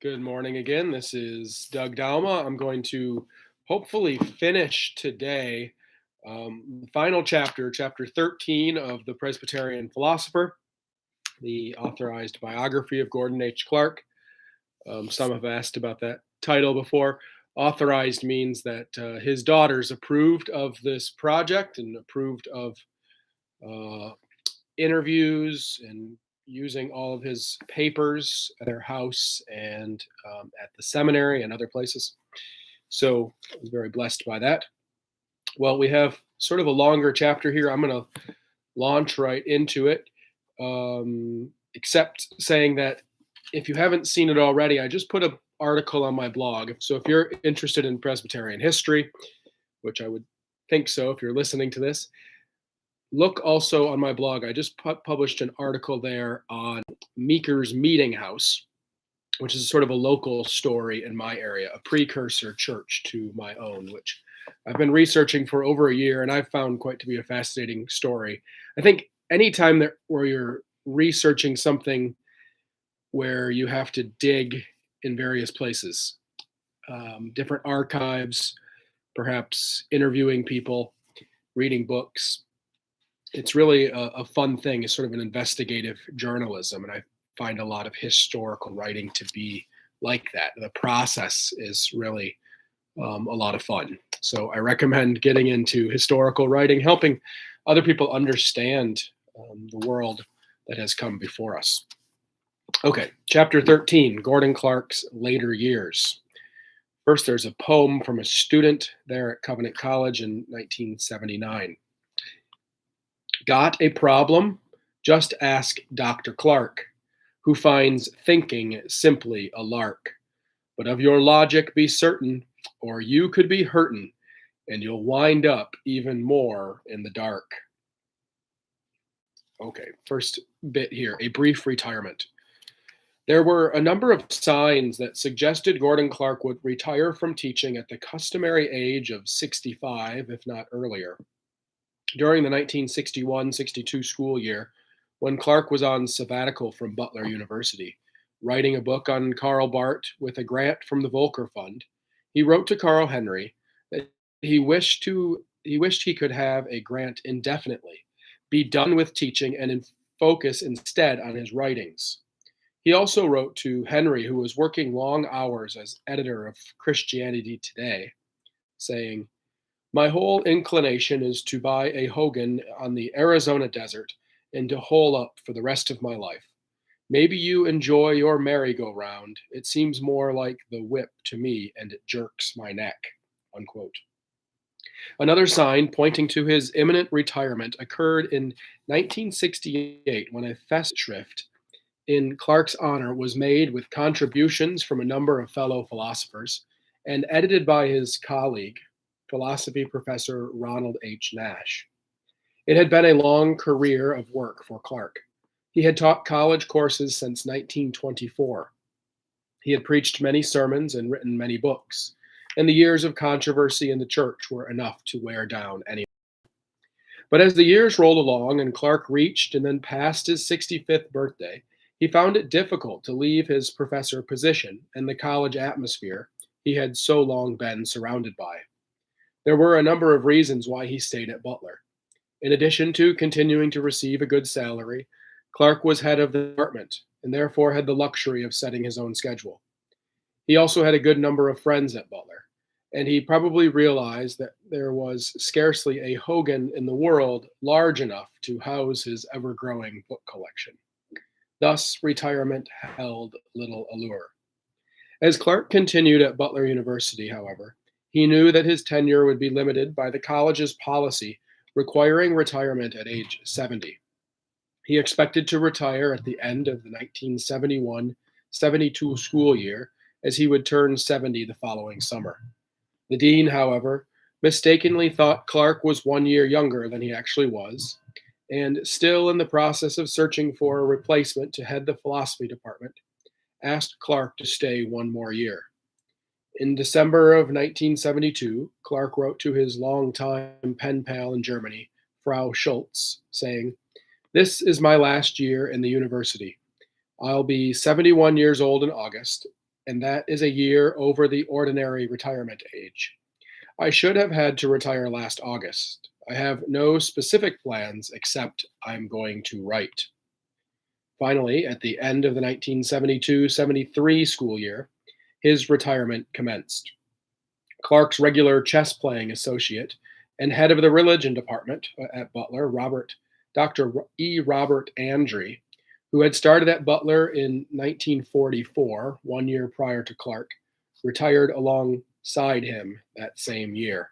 Good morning again. This is Doug Dalma. I'm going to hopefully finish today the final chapter, chapter 13 of the Presbyterian Philosopher, the authorized biography of Gordon H. Clark. Some have asked about that title before. Authorized means that his daughters approved of this project and approved of uh, interviews and using all of his papers at their house and at the seminary and other places. So I was very blessed by that. Well, we have sort of a longer chapter here. I'm going to launch right into it, except saying that if you haven't seen it already, I just put an article on my blog. So if you're interested in Presbyterian history, which I would think so if you're listening to this, look also on my blog. I just published an article there on Meeker's Meeting House, which is sort of a local story in my area, a precursor church to my own, which I've been researching for over a year, and I've found quite to be a fascinating story. I think anytime where you're researching something where you have to dig in various places, different archives, perhaps interviewing people, reading books, it's really a fun thing. It's sort of an investigative journalism, and I find a lot of historical writing to be like that. The process is really a lot of fun. So I recommend getting into historical writing, helping other people understand the world that has come before us. Okay, chapter 13, Gordon Clark's later years. First, there's a poem from a student there at Covenant College in 1979. Got a problem? Just ask Dr. Clark, who finds thinking simply a lark. But of your logic be certain, or you could be hurtin', and you'll wind up even more in the dark. Okay, first bit here, a brief retirement. There were a number of signs that suggested Gordon Clark would retire from teaching at the customary age of 65, if not earlier. During the 1961-62 school year, when Clark was on sabbatical from Butler University, writing a book on Karl Barth with a grant from the Volcker Fund, he wrote to Carl Henry that he wished he could have a grant indefinitely, be done with teaching, and focus instead on his writings. He also wrote to Henry, who was working long hours as editor of Christianity Today, saying, my whole inclination is to buy a Hogan on the Arizona desert and to hole up for the rest of my life. Maybe you enjoy your merry-go-round. It seems more like the whip to me, and it jerks my neck. Unquote. Another sign pointing to his imminent retirement occurred in 1968 when a festschrift in Clark's honor was made with contributions from a number of fellow philosophers and edited by his colleague, philosophy professor Ronald H. Nash. It had been a long career of work for Clark. He had taught college courses since 1924. He had preached many sermons and written many books, and the years of controversy in the church were enough to wear down anyone. But as the years rolled along and Clark reached and then passed his 65th birthday, he found it difficult to leave his professor position and the college atmosphere he had so long been surrounded by. There were a number of reasons why he stayed at Butler. In addition to continuing to receive a good salary, Clark was head of the department and therefore had the luxury of setting his own schedule. He also had a good number of friends at Butler, and he probably realized that there was scarcely a Hogan in the world large enough to house his ever-growing book collection. Thus, retirement held little allure. As Clark continued at Butler University, however, he knew that his tenure would be limited by the college's policy requiring retirement at age 70. He expected to retire at the end of the 1971-72 school year, as he would turn 70 the following summer. The dean, however, mistakenly thought Clark was 1 year younger than he actually was, and still in the process of searching for a replacement to head the philosophy department, asked Clark to stay one more year. In December of 1972, Clark wrote to his longtime pen pal in Germany, Frau Schultz, saying, "This is my last year in the university. I'll be 71 years old in August, and that is a year over the ordinary retirement age. I should have had to retire last August. I have no specific plans except I'm going to write. Finally, at the end of the 1972-73 school year, his retirement commenced. Clark's regular chess playing associate and head of the religion department at Butler, Dr. Robert Andry, who had started at Butler in 1944, 1 year prior to Clark, retired alongside him that same year.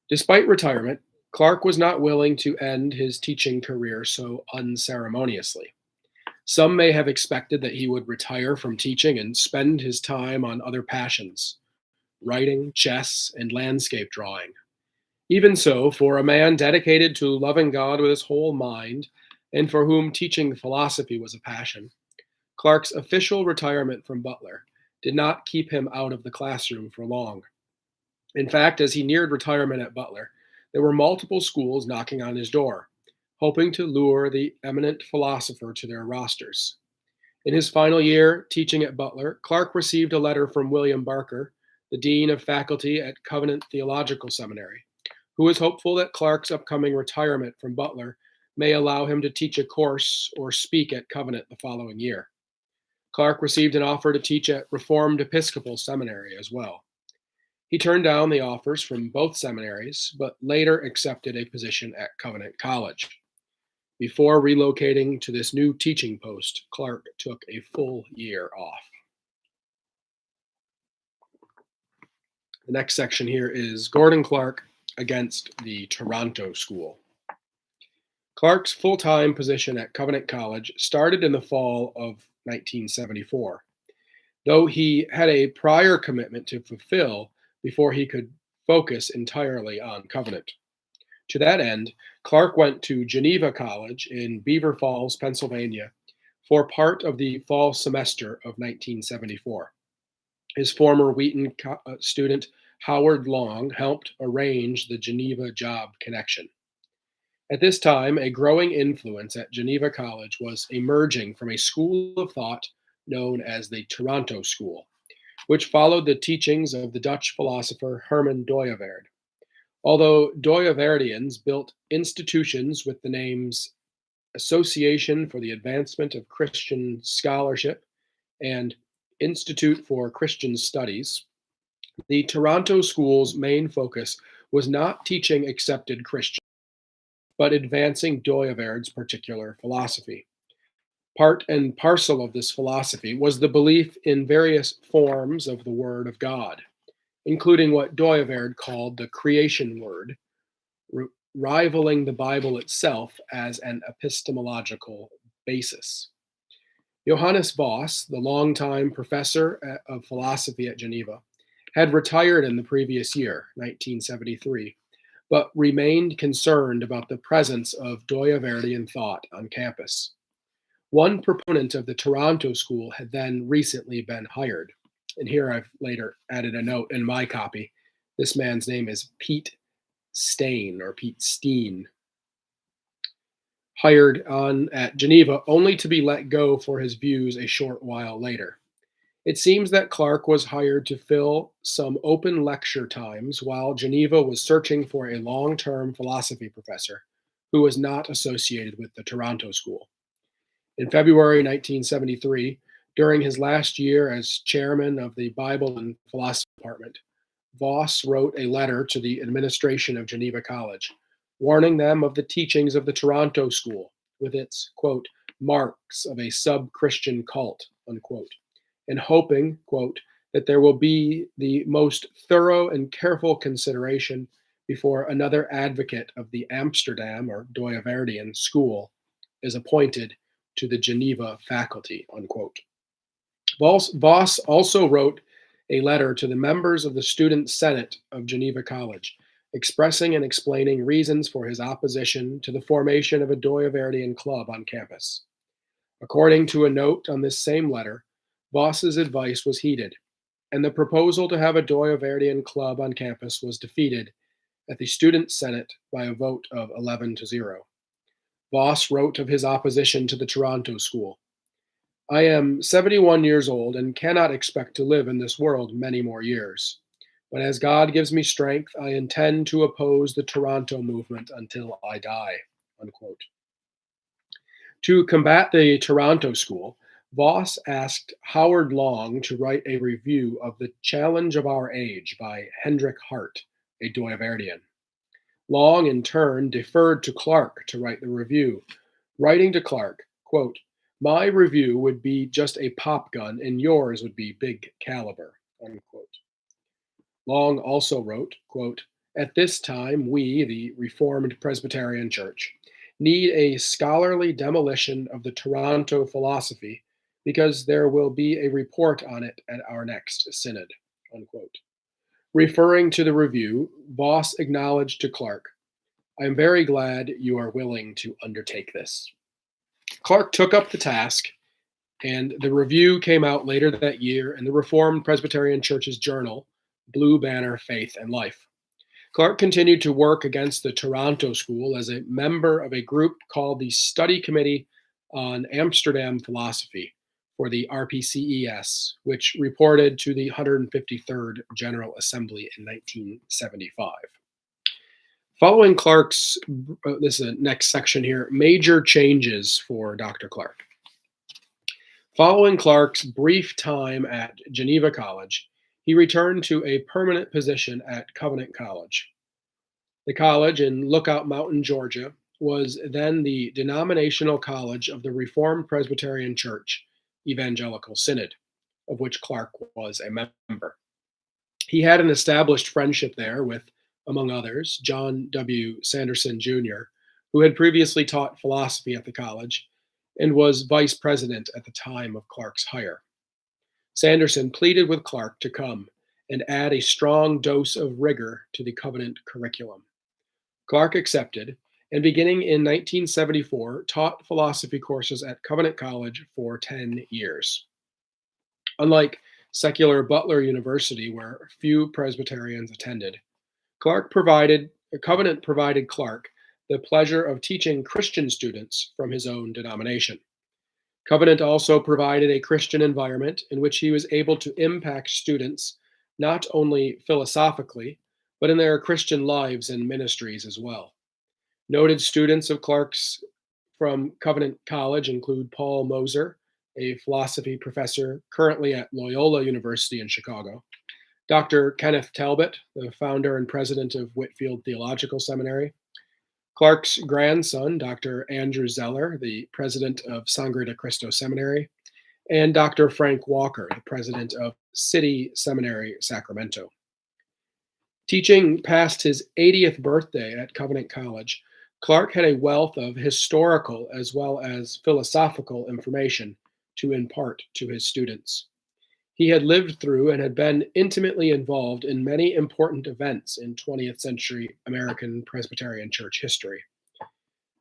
Despite retirement, Clark was not willing to end his teaching career so unceremoniously. Some may have expected that he would retire from teaching and spend his time on other passions, writing, chess, and landscape drawing. Even so, for a man dedicated to loving God with his whole mind, and for whom teaching philosophy was a passion, Clark's official retirement from Butler did not keep him out of the classroom for long. In fact, as he neared retirement at Butler, there were multiple schools knocking on his door, hoping to lure the eminent philosopher to their rosters. In his final year teaching at Butler, Clark received a letter from William Barker, the dean of faculty at Covenant Theological Seminary, who was hopeful that Clark's upcoming retirement from Butler may allow him to teach a course or speak at Covenant the following year. Clark received an offer to teach at Reformed Episcopal Seminary as well. He turned down the offers from both seminaries, but later accepted a position at Covenant College. Before relocating to this new teaching post, Clark took a full year off. The next section here is Gordon Clark against the Toronto School. Clark's full-time position at Covenant College started in the fall of 1974, though he had a prior commitment to fulfill before he could focus entirely on Covenant. To that end, Clark went to Geneva College in Beaver Falls, Pennsylvania, for part of the fall semester of 1974. His former Wheaton student Howard Long helped arrange the Geneva job connection. At this time, a growing influence at Geneva College was emerging from a school of thought known as the Toronto School, which followed the teachings of the Dutch philosopher Herman Dooyeweerd. Although Dooyeweerdians built institutions with the names Association for the Advancement of Christian Scholarship and Institute for Christian Studies, the Toronto School's main focus was not teaching accepted Christians, but advancing Dooyeweerd's particular philosophy. Part and parcel of this philosophy was the belief in various forms of the Word of God, including what Dooyeweerd called the creation word, rivaling the Bible itself as an epistemological basis. Johannes Voss, the longtime professor of philosophy at Geneva, had retired in the previous year, 1973, but remained concerned about the presence of Dooyeweerdian thought on campus. One proponent of the Toronto School had then recently been hired. And here I've later added a note in my copy. This man's name is Pete Steen, hired on at Geneva only to be let go for his views a short while later. It seems that Clark was hired to fill some open lecture times while Geneva was searching for a long-term philosophy professor who was not associated with the Toronto School. In February 1973, during his last year as chairman of the Bible and Philosophy Department, Voss wrote a letter to the administration of Geneva College, warning them of the teachings of the Toronto School with its, quote, marks of a sub-Christian cult, unquote, and hoping, quote, that there will be the most thorough and careful consideration before another advocate of the Amsterdam or Dooyeweerdian school is appointed to the Geneva faculty, unquote. Voss also wrote a letter to the members of the Student Senate of Geneva College, expressing and explaining reasons for his opposition to the formation of a Dooyeweerdian club on campus. According to a note on this same letter, Voss's advice was heeded, and the proposal to have a Dooyeweerdian club on campus was defeated at the Student Senate by a vote of 11-0. Voss wrote of his opposition to the Toronto School. I am 71 years old and cannot expect to live in this world many more years. But as God gives me strength, I intend to oppose the Toronto movement until I die. Unquote. To combat the Toronto school, Voss asked Howard Long to write a review of The Challenge of Our Age by Hendrik Hart, a Doyverdian. Long, in turn, deferred to Clark to write the review, writing to Clark, quote, "My review would be just a pop gun and yours would be big caliber," unquote. Long also wrote, quote, "At this time, we, the Reformed Presbyterian Church, need a scholarly demolition of the Toronto philosophy because there will be a report on it at our next synod," unquote. Referring to the review, Voss acknowledged to Clark, "I am very glad you are willing to undertake this." Clark took up the task, and the review came out later that year in the Reformed Presbyterian Church's journal, Blue Banner Faith and Life. Clark continued to work against the Toronto School as a member of a group called the Study Committee on Amsterdam Philosophy for the RPCES, which reported to the 153rd General Assembly in 1975. Following Clark's, this is the next section here, major changes for Dr. Clark. Following Clark's brief time at Geneva College, he returned to a permanent position at Covenant College. The college in Lookout Mountain, Georgia, was then the denominational college of the Reformed Presbyterian Church Evangelical Synod, of which Clark was a member. He had an established friendship there with, among others, John W. Sanderson Jr., who had previously taught philosophy at the college and was vice president at the time of Clark's hire. Sanderson pleaded with Clark to come and add a strong dose of rigor to the Covenant curriculum. Clark accepted, and beginning in 1974, taught philosophy courses at Covenant College for 10 years. Unlike secular Butler University, where few Presbyterians attended, Covenant provided Clark the pleasure of teaching Christian students from his own denomination. Covenant also provided a Christian environment in which he was able to impact students not only philosophically, but in their Christian lives and ministries as well. Noted students of Clark's from Covenant College include Paul Moser, a philosophy professor currently at Loyola University in Chicago, Dr. Kenneth Talbot, the founder and president of Whitefield Theological Seminary, Clark's grandson, Dr. Andrew Zeller, the president of Sangre de Cristo Seminary, and Dr. Frank Walker, the president of City Seminary, Sacramento. Teaching past his 80th birthday at Covenant College, Clark had a wealth of historical as well as philosophical information to impart to his students. He had lived through and had been intimately involved in many important events in 20th century American Presbyterian Church history.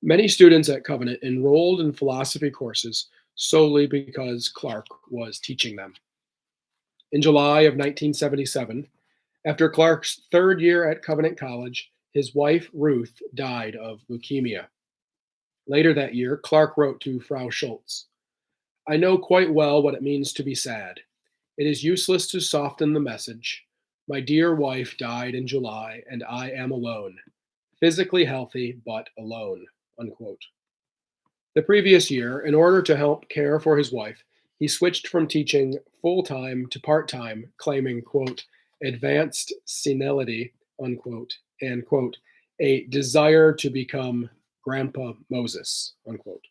Many students at Covenant enrolled in philosophy courses solely because Clark was teaching them. In July of 1977, after Clark's third year at Covenant College, his wife Ruth died of leukemia. Later that year, Clark wrote to Frau Schultz, "I know quite well what it means to be sad. It is useless to soften the message. My dear wife died in July, and I am alone, physically healthy, but alone." Unquote. The previous year, in order to help care for his wife, he switched from teaching full-time to part-time, claiming, quote, "advanced senility," unquote, and, quote, "a desire to become Grandpa Moses," unquote.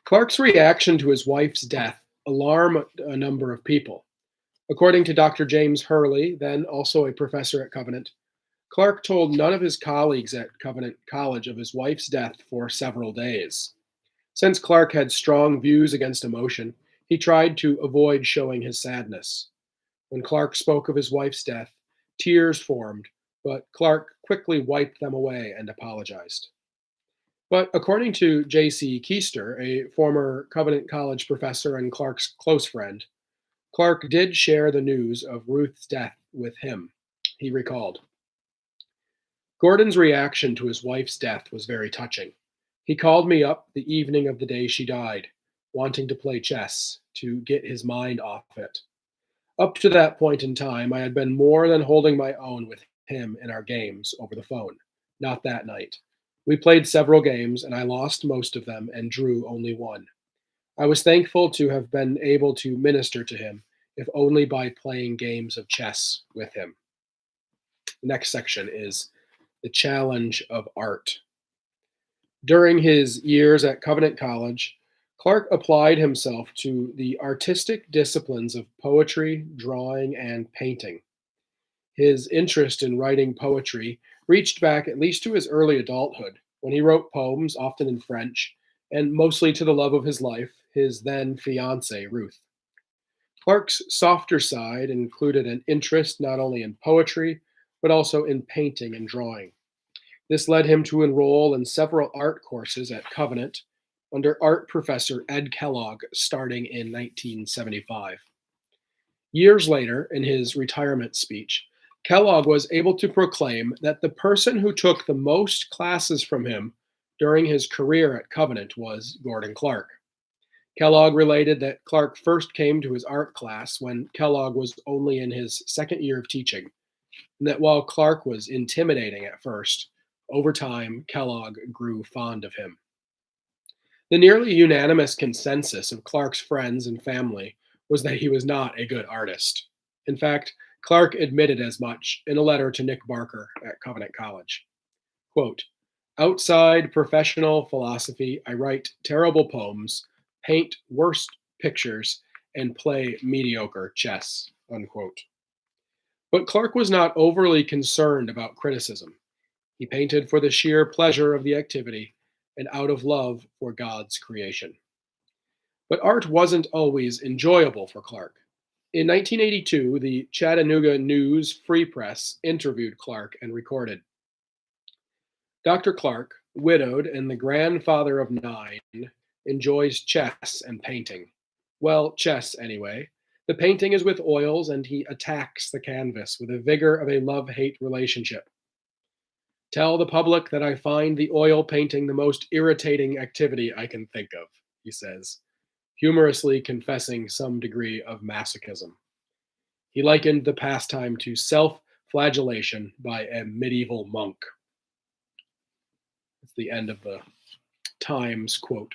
Clark's reaction to his wife's death alarmed a number of people. According to Dr. James Hurley, then also a professor at Covenant, Clark told none of his colleagues at Covenant College of his wife's death for several days. Since Clark had strong views against emotion, he tried to avoid showing his sadness. When Clark spoke of his wife's death, tears formed, but Clark quickly wiped them away and apologized. But according to J.C. Keister, a former Covenant College professor and Clark's close friend, Clark did share the news of Ruth's death with him. He recalled, "Gordon's reaction to his wife's death was very touching. He called me up the evening of the day she died. wanting to play chess, to get his mind off it. Up to that point in time, I had been more than holding my own with him in our games over the phone. Not that night. We played several games, and I lost most of them and drew only one. I was thankful to have been able to minister to him, if only by playing games of chess with him. The next section is the challenge of art. During his years at Covenant College, Clark applied himself to the artistic disciplines of poetry, drawing, and painting. His interest in writing poetry reached back at least to his early adulthood, when he wrote poems, often in French, and mostly to the love of his life, his then fiancée, Ruth. Clark's softer side included an interest not only in poetry, but also in painting and drawing. This led him to enroll in several art courses at Covenant under art professor Ed Kellogg starting in 1975. Years later, in his retirement speech, Kellogg was able to proclaim that the person who took the most classes from him during his career at Covenant was Gordon Clark. Kellogg related that Clark first came to his art class when Kellogg was only in his second year of teaching, and that while Clark was intimidating at first, over time Kellogg grew fond of him. The nearly unanimous consensus of Clark's friends and family was that he was not a good artist. In fact, Clark admitted as much in a letter to Nick Barker at Covenant College. Quote, "Outside professional philosophy, I write terrible poems, paint worst pictures, and play mediocre chess." Unquote. But Clark was not overly concerned about criticism. He painted for the sheer pleasure of the activity and out of love for God's creation. But art wasn't always enjoyable for Clark. In 1982, the Chattanooga News Free Press interviewed Clark and recorded, "Dr. Clark, widowed and the grandfather of 9, enjoys chess and painting. Well, chess anyway. The painting is with oils and he attacks the canvas with the vigor of a love-hate relationship. Tell the public that I find the oil painting the most irritating activity I can think of," he says, humorously confessing some degree of masochism. He likened the pastime to self-flagellation by a medieval monk. That's the end of the Times quote.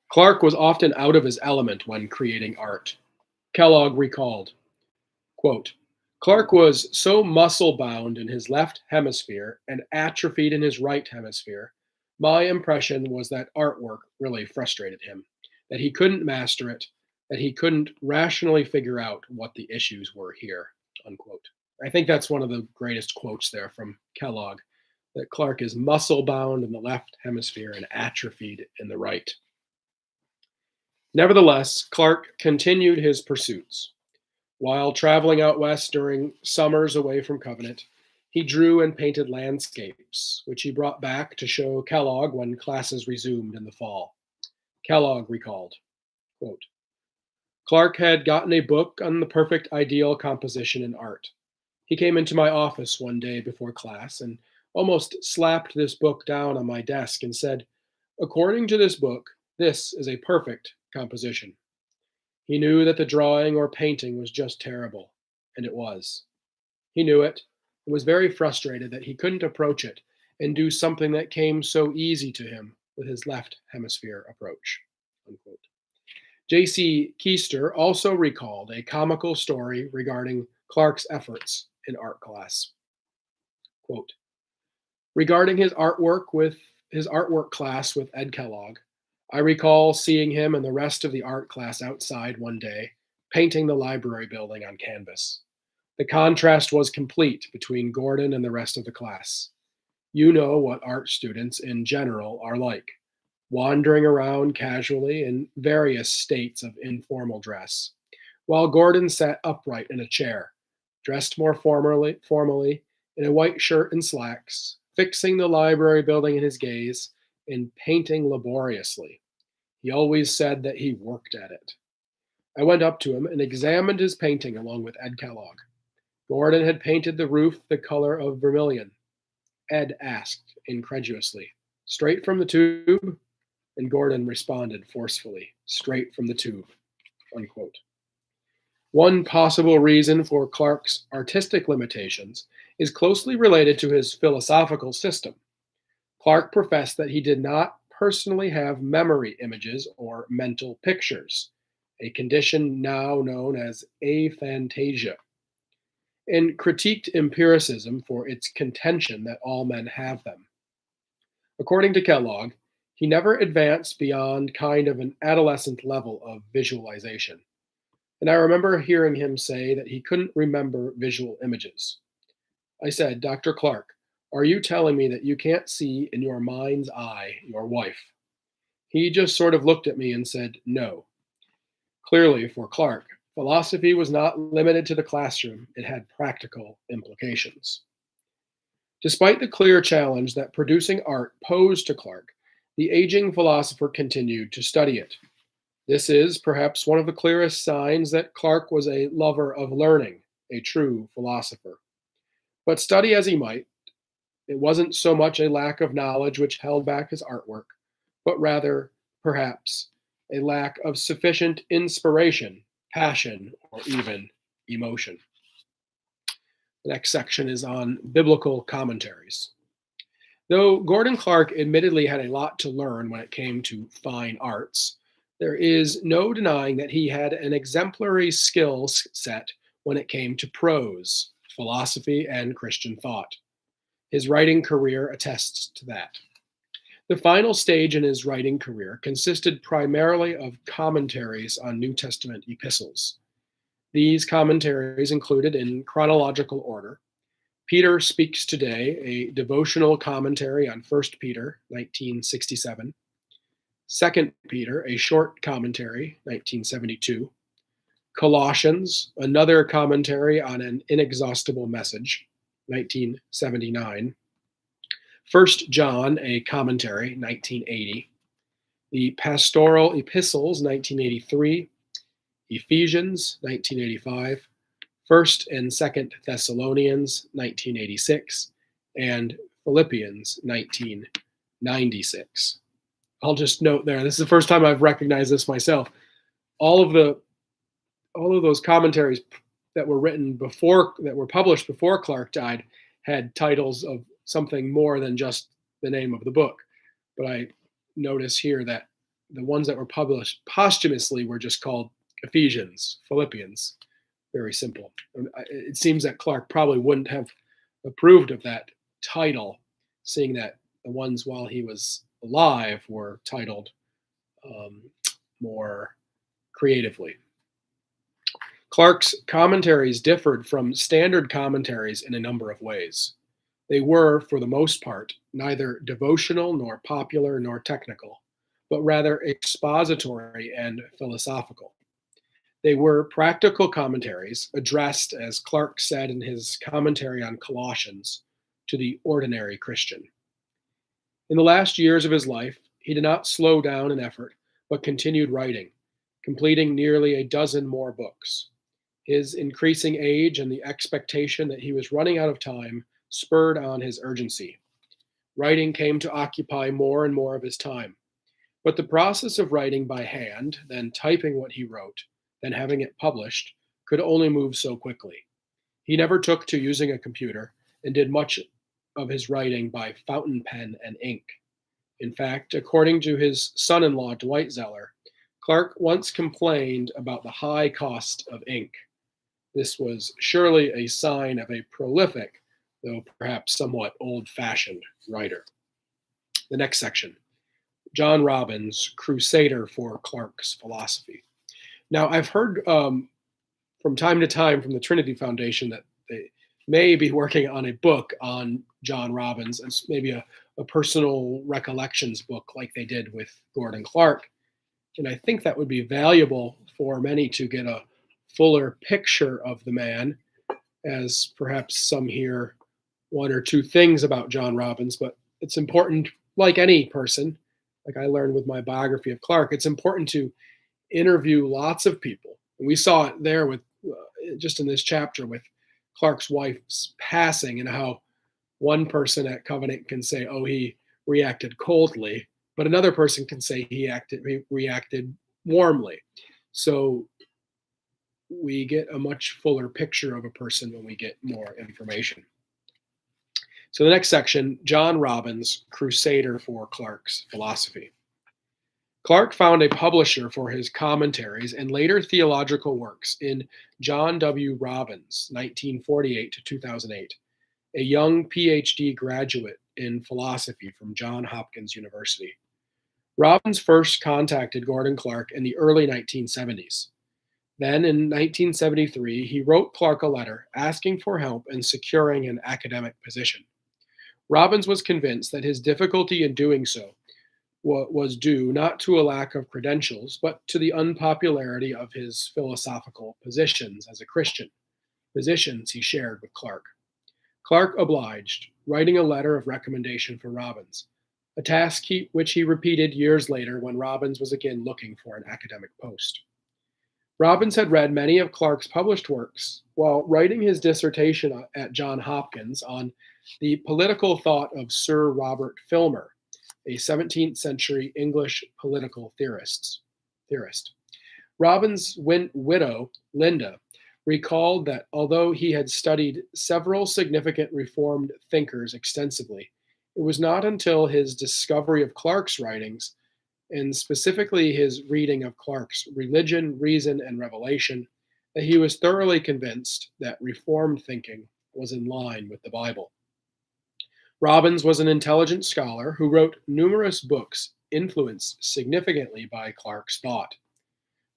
Clark was often out of his element when creating art. Kellogg recalled, quote, "Clark was so muscle-bound in his left hemisphere and atrophied in his right hemisphere, my impression was that artwork really frustrated him, that he couldn't master it, that he couldn't rationally figure out what the issues were here." Unquote. I think that's one of the greatest quotes there from Kellogg, that Clark is muscle-bound in the left hemisphere and atrophied in the right. Nevertheless, Clark continued his pursuits. While traveling out west during summers away from Covenant, he drew and painted landscapes, which he brought back to show Kellogg when classes resumed in the fall. Kellogg recalled, quote, "Clark had gotten a book on the perfect ideal composition in art. He came into my office one day before class and almost slapped this book down on my desk and said, 'According to this book, this is a perfect composition.' He knew that the drawing or painting was just terrible, and it was. He knew it and was very frustrated that he couldn't approach it and do something that came so easy to him with his left hemisphere approach." Unquote. J.C. Keister also recalled a comical story regarding Clark's efforts in art class. Quote, "Regarding his artwork class with Ed Kellogg, I recall seeing him and the rest of the art class outside one day, painting the library building on canvas. The contrast was complete between Gordon and the rest of the class. You know what art students in general are like, wandering around casually in various states of informal dress, while Gordon sat upright in a chair, dressed more formally in a white shirt and slacks, fixing the library building in his gaze, and painting laboriously. He always said that he worked at it. I went up to him and examined his painting along with Ed Kellogg. Gordon had painted the roof the color of vermilion. Ed asked incredulously, 'Straight from the tube?' And Gordon responded forcefully, straight from the tube, unquote. One possible reason for Clarke's artistic limitations is closely related to his philosophical system. Clarke professed that he did not personally have memory images or mental pictures, a condition now known as aphantasia, and critiqued empiricism for its contention that all men have them. According to Kellogg, he never advanced beyond kind of an adolescent level of visualization. And I remember hearing him say that he couldn't remember visual images. I said, Dr. Clarke, are you telling me that you can't see in your mind's eye your wife? He just sort of looked at me and said, no. Clearly, for Clarke, philosophy was not limited to the classroom, it had practical implications. Despite the clear challenge that producing art posed to Clarke, the aging philosopher continued to study it. This is perhaps one of the clearest signs that Clarke was a lover of learning, a true philosopher. But study as he might, it wasn't so much a lack of knowledge which held back his artwork, but rather, perhaps, a lack of sufficient inspiration, passion, or even emotion. The next section is on biblical commentaries. Though Gordon Clarke admittedly had a lot to learn when it came to fine arts, there is no denying that he had an exemplary skill set when it came to prose, philosophy, and Christian thought. His writing career attests to that. The final stage in his writing career consisted primarily of commentaries on New Testament epistles. These commentaries included, in chronological order, Peter Speaks Today, a devotional commentary on 1 Peter, 1967, 2 Peter, a short commentary, 1972, Colossians, another commentary on an inexhaustible message, 1979, 1 John, a commentary, 1980, the Pastoral Epistles, 1983, Ephesians, 1985, 1st and 2nd Thessalonians, 1986, and Philippians, 1996. I'll just note there, this is the first time I've recognized this myself. All of those commentaries that were written before, that were published before Clarke died, had titles of something more than just the name of the book. But I notice here that the ones that were published posthumously were just called Ephesians, Philippians. Very simple. It seems that Clarke probably wouldn't have approved of that title, seeing that the ones while he was alive were titled more creatively. Clarke's commentaries differed from standard commentaries in a number of ways. They were, for the most part, neither devotional nor popular nor technical, but rather expository and philosophical. They were practical commentaries addressed, as Clarke said in his commentary on Colossians, to the ordinary Christian. In the last years of his life, he did not slow down in effort, but continued writing, completing nearly a dozen more books. His increasing age and the expectation that he was running out of time spurred on his urgency. Writing came to occupy more and more of his time. But the process of writing by hand, then typing what he wrote, then having it published, could only move so quickly. He never took to using a computer and did much of his writing by fountain pen and ink. In fact, according to his son-in-law, Dwight Zeller, Clarke once complained about the high cost of ink. This was surely a sign of a prolific, though perhaps somewhat old-fashioned writer. The next section, John Robbins, crusader for Clarke's philosophy. Now, I've heard from time to time from the Trinity Foundation that they may be working on a book on John Robbins, and maybe a personal recollections book like they did with Gordon Clarke. And I think that would be valuable for many to get a fuller picture of the man, as perhaps some hear one or two things about John Robbins, but it's important, like any person, like I learned with my biography of Clarke, it's important to interview lots of people. And we saw it there with just in this chapter with Clarke's wife's passing, and how one person at Covenant can say, oh, he reacted coldly, but another person can say he reacted warmly. So we get a much fuller picture of a person when we get more information. So the next section, John Robbins, crusader for Clarke's philosophy. Clarke found a publisher for his commentaries and later theological works in John W. Robbins, 1948 to 2008, a young PhD graduate in philosophy from Johns Hopkins University. Robbins first contacted Gordon Clarke in the early 1970s. Then, in 1973, he wrote Clarke a letter asking for help in securing an academic position. Robbins was convinced that his difficulty in doing so was due not to a lack of credentials, but to the unpopularity of his philosophical positions as a Christian, positions he shared with Clarke. Clarke obliged, writing a letter of recommendation for Robbins, a task which he repeated years later when Robbins was again looking for an academic post. Robbins had read many of Clarke's published works while writing his dissertation at Johns Hopkins on the political thought of Sir Robert Filmer, a 17th century English political theorist. Robbins' widow, Linda, recalled that although he had studied several significant Reformed thinkers extensively, it was not until his discovery of Clarke's writings, and specifically his reading of Clarke's Religion, Reason, and Revelation, that he was thoroughly convinced that Reformed thinking was in line with the Bible. Robbins was an intelligent scholar who wrote numerous books influenced significantly by Clarke's thought.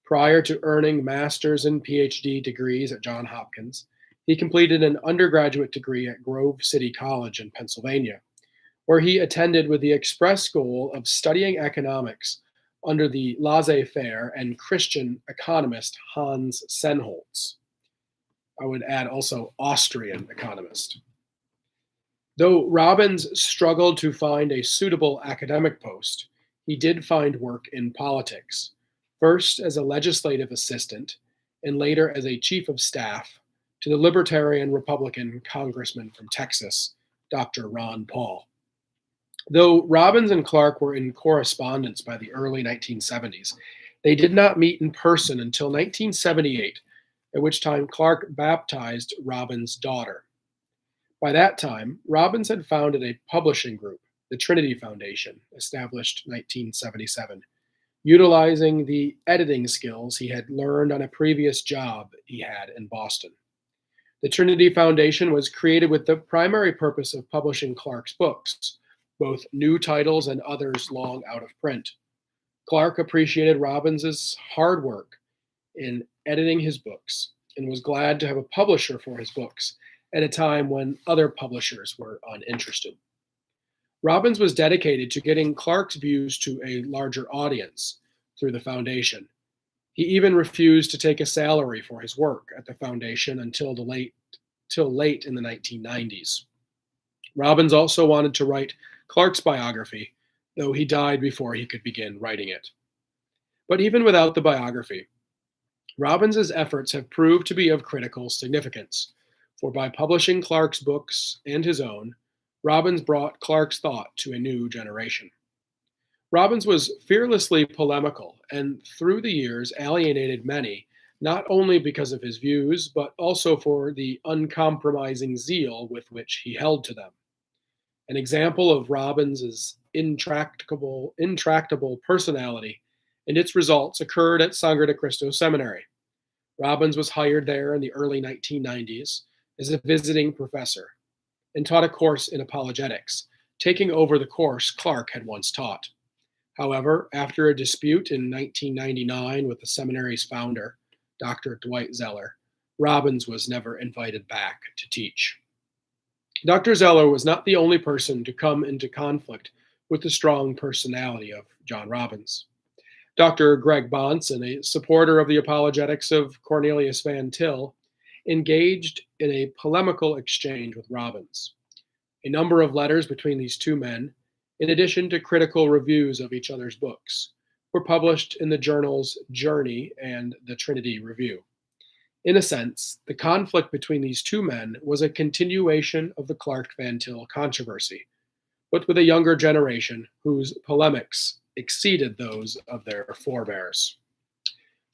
Prior to earning master's and PhD degrees at Johns Hopkins, he completed an undergraduate degree at Grove City College in Pennsylvania, where he attended with the express goal of studying economics under the laissez-faire and Christian economist Hans Sennholz. I would add also Austrian economist. Though Robbins struggled to find a suitable academic post, he did find work in politics, first as a legislative assistant and later as a chief of staff to the Libertarian Republican congressman from Texas, Dr. Ron Paul. Though Robbins and Clarke were in correspondence by the early 1970s, they did not meet in person until 1978, at which time Clarke baptized Robbins' daughter. By that time, Robbins had founded a publishing group, the Trinity Foundation, established 1977, utilizing the editing skills he had learned on a previous job he had in Boston. The Trinity Foundation was created with the primary purpose of publishing Clarke's books, both new titles and others long out of print. Clarke appreciated Robbins's hard work in editing his books and was glad to have a publisher for his books at a time when other publishers were uninterested. Robbins was dedicated to getting Clarke's views to a larger audience through the foundation. He even refused to take a salary for his work at the foundation until late in the 1990s. Robbins also wanted to write Clarke's biography, though he died before he could begin writing it. But even without the biography, Robbins's efforts have proved to be of critical significance, for by publishing Clarke's books and his own, Robbins brought Clarke's thought to a new generation. Robbins was fearlessly polemical and through the years alienated many, not only because of his views, but also for the uncompromising zeal with which he held to them. An example of Robbins's intractable personality and its results occurred at Sangre de Cristo Seminary. Robbins was hired there in the early 1990s as a visiting professor and taught a course in apologetics, taking over the course Clarke had once taught. However, after a dispute in 1999 with the seminary's founder, Dr. Dwight Zeller, Robbins was never invited back to teach. Dr. Zeller was not the only person to come into conflict with the strong personality of John Robbins. Dr. Greg Bahnsen, a supporter of the apologetics of Cornelius Van Til, engaged in a polemical exchange with Robbins. A number of letters between these two men, in addition to critical reviews of each other's books, were published in the journals Journey and the Trinity Review. In a sense, the conflict between these two men was a continuation of the Clarke-Van Til controversy, but with a younger generation whose polemics exceeded those of their forebears.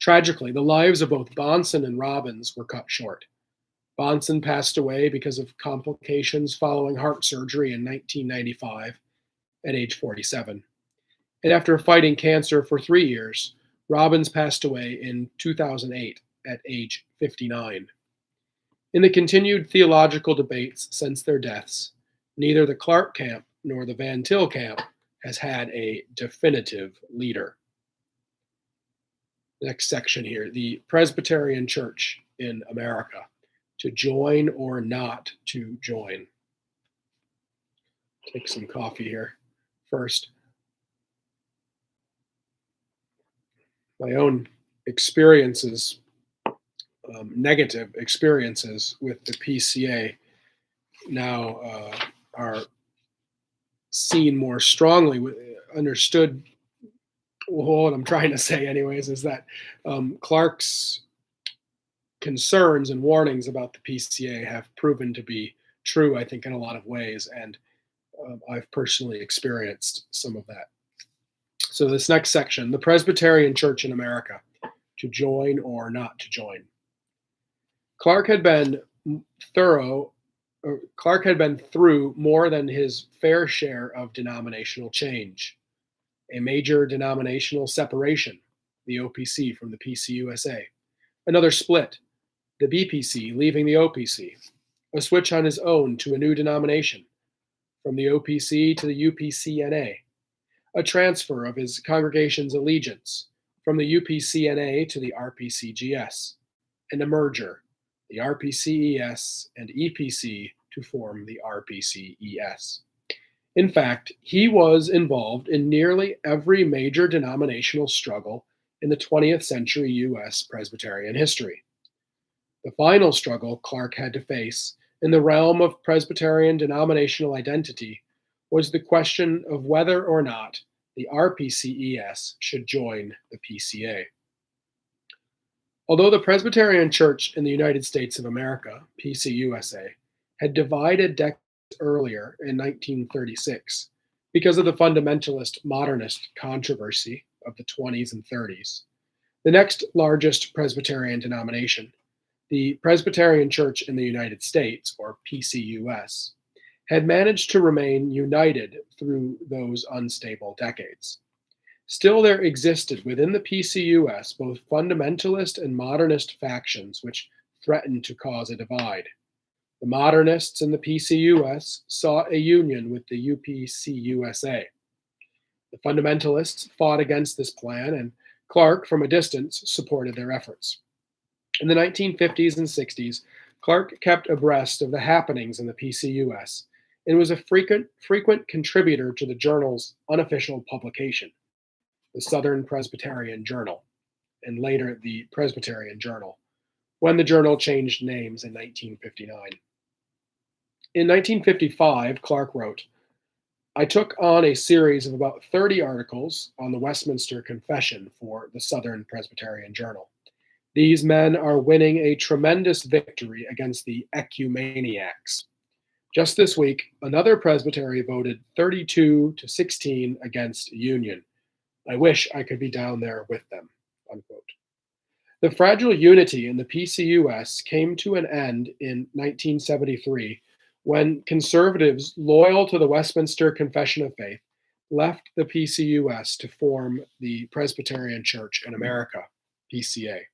Tragically, the lives of both Bonson and Robbins were cut short. Bonson passed away because of complications following heart surgery in 1995 at age 47. And after fighting cancer for 3 years, Robbins passed away in 2008 at age 59. In the continued theological debates since their deaths, neither the Clark camp nor the Van Til camp has had a definitive leader. Next section here, the Presbyterian Church in America, to join or not to join. Take some coffee here first. My own experiences, negative experiences with the PCA now are seen more strongly, understood. What I'm trying to say, anyways, is that Clark's concerns and warnings about the PCA have proven to be true, I think, in a lot of ways, and I've personally experienced some of that. So this next section, the Presbyterian Church in America, to join or not to join. Clark had been through more than his fair share of denominational change. A major denominational separation, the OPC from the PCUSA. Another split, the BPC leaving the OPC. A switch on his own to a new denomination, from the OPC to the UPCNA. A transfer of his congregation's allegiance, from the UPCNA to the RPCGS. And a merger, the RPCES and EPC to form the RPCES. In fact, he was involved in nearly every major denominational struggle in the 20th century U.S. Presbyterian history. The final struggle Clark had to face in the realm of Presbyterian denominational identity was the question of whether or not the RPCES should join the PCA. Although the Presbyterian Church in the United States of America, PCUSA, had divided decades earlier in 1936 because of the fundamentalist modernist controversy of the 20s and 30s. The next largest Presbyterian denomination, the Presbyterian Church in the United States, or PCUS, had managed to remain united through those unstable decades. Still, there existed within the PCUS both fundamentalist and modernist factions which threatened to cause a divide. The modernists in the PCUS sought a union with the UPCUSA. The fundamentalists fought against this plan, and Clark, from a distance, supported their efforts. In the 1950s and 60s, Clark kept abreast of the happenings in the PCUS and was a frequent contributor to the journal's unofficial publication, the Southern Presbyterian Journal, and later the Presbyterian Journal, when the journal changed names in 1959. In 1955, Clark wrote, "I took on a series of about 30 articles on the Westminster Confession for the Southern Presbyterian Journal. These men are winning a tremendous victory against the ecumeniacs. Just this week, another presbytery voted 32-16 against union. I wish I could be down there with them." Unquote. The fragile unity in the PCUS came to an end in 1973 when conservatives loyal to the Westminster Confession of Faith left the PCUS to form the Presbyterian Church in America, PCA.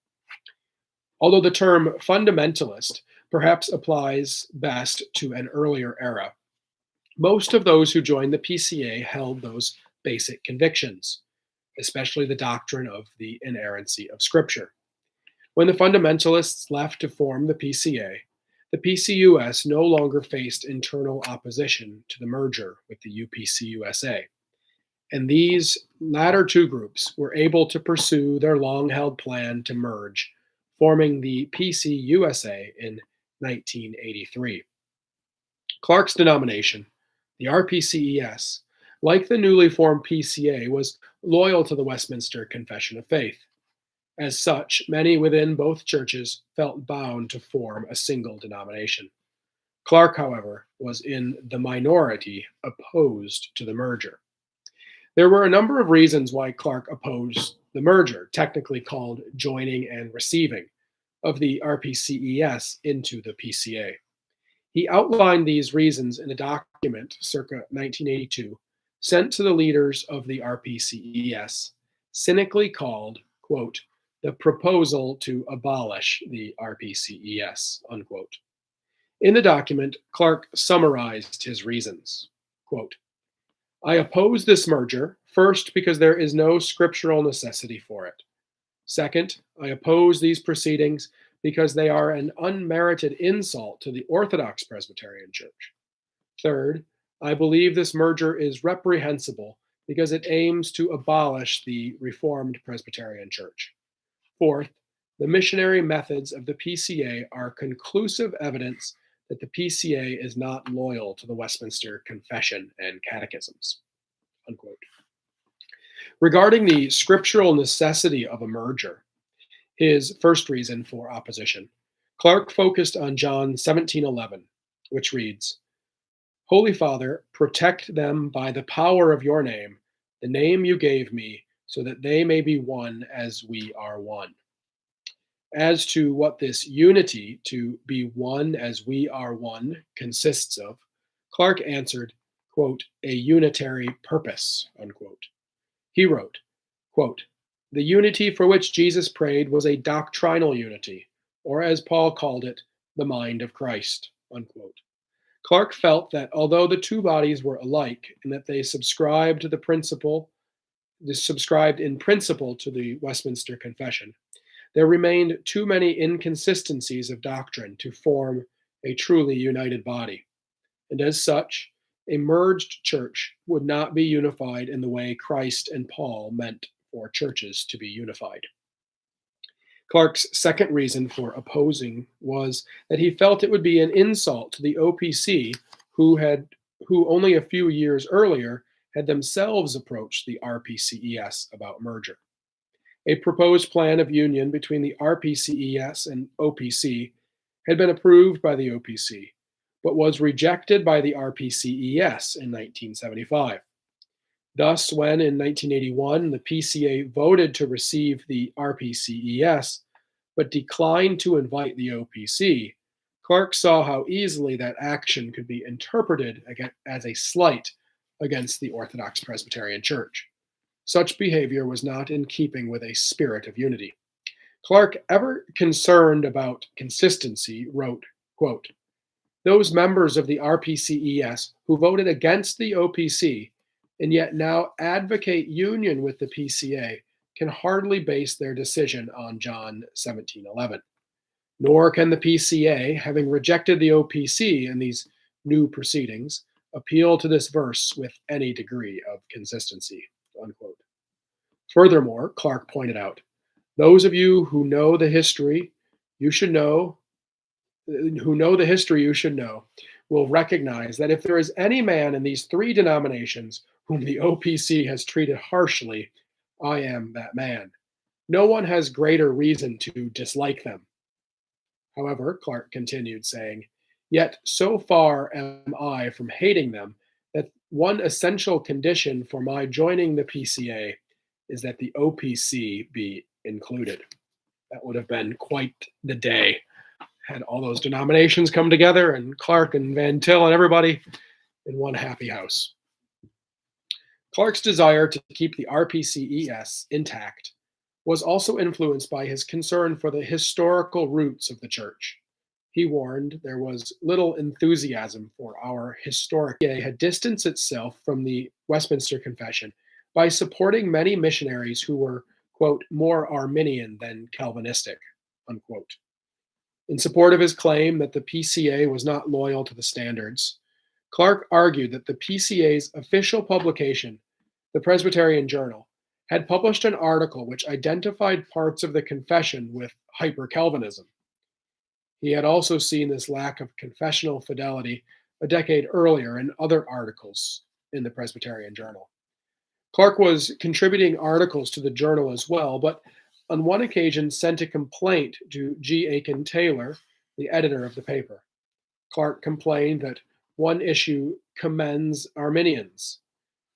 Although the term fundamentalist perhaps applies best to an earlier era, most of those who joined the PCA held those basic convictions, especially the doctrine of the inerrancy of Scripture. When the fundamentalists left to form the PCUS no longer faced internal opposition to the merger with the UPCUSA, and these latter two groups were able to pursue their long-held plan to merge, forming the PCUSA in 1983. Clark's denomination, the RPCES, like the newly formed PCA, was loyal to the Westminster Confession of Faith. As such, many within both churches felt bound to form a single denomination. Clark, however, was in the minority opposed to the merger. There were a number of reasons why Clark opposed the merger, technically called joining and receiving, of the RPCES into the PCA. He outlined these reasons in a document circa 1982 sent to the leaders of the RPCES, cynically called, quote, the proposal to abolish the RPCES, unquote. In the document, Clark summarized his reasons. Quote, I oppose this merger, first, because there is no scriptural necessity for it. Second, I oppose these proceedings because they are an unmerited insult to the Orthodox Presbyterian Church. Third, I believe this merger is reprehensible because it aims to abolish the Reformed Presbyterian Church. Fourth, the missionary methods of the PCA are conclusive evidence that the PCA is not loyal to the Westminster Confession and Catechisms. Unquote. Regarding the scriptural necessity of a merger, his first reason for opposition, Clark focused on John 17:11, which reads, Holy Father, protect them by the power of your name, the name you gave me, so that they may be one as we are one. As to what this unity, to be one as we are one, consists of, Clark answered, quote, a unitary purpose, unquote. He wrote, quote, the unity for which Jesus prayed was a doctrinal unity, or as Paul called it, the mind of Christ, unquote. Clark felt that although the two bodies were alike and that they subscribed in principle to the Westminster Confession, there remained too many inconsistencies of doctrine to form a truly united body. And as such, a merged church would not be unified in the way Christ and Paul meant for churches to be unified. Clark's second reason for opposing was that he felt it would be an insult to the OPC, who only a few years earlier had themselves approached the RPCES about merger. A proposed plan of union between the RPCES and OPC had been approved by the OPC, but was rejected by the RPCES in 1975. Thus, when in 1981 the PCA voted to receive the RPCES, but declined to invite the OPC, Clark saw how easily that action could be interpreted as a slight against the Orthodox Presbyterian Church. Such behavior was not in keeping with a spirit of unity. Clark, ever concerned about consistency, wrote, quote, those members of the RPCES who voted against the OPC and yet now advocate union with the PCA can hardly base their decision on John 17:11. Nor can the PCA, having rejected the OPC in these new proceedings, appeal to this verse with any degree of consistency. Unquote. Furthermore, Clark pointed out, those of you who know the history you should know, will recognize that if there is any man in these three denominations whom the OPC has treated harshly, I am that man. No one has greater reason to dislike them. However, Clark continued, saying, yet so far am I from hating them that one essential condition for my joining the PCA is that the OPC be included. That would have been quite the day had all those denominations come together and Clark and Van Til and everybody in one happy house. Clark's desire to keep the RPCES intact was also influenced by his concern for the historical roots of the church. He warned there was little enthusiasm for our historic. It had distanced itself from the Westminster Confession by supporting many missionaries who were, quote, more Arminian than Calvinistic, unquote. In support of his claim that the PCA was not loyal to the standards, Clark argued that the PCA's official publication, the Presbyterian Journal, had published an article which identified parts of the confession with hyper-Calvinism. He had also seen this lack of confessional fidelity a decade earlier in other articles in the Presbyterian Journal. Clark was contributing articles to the journal as well, but on one occasion sent a complaint to G. Aiken Taylor, the editor of the paper. Clark complained that one issue commends Arminians,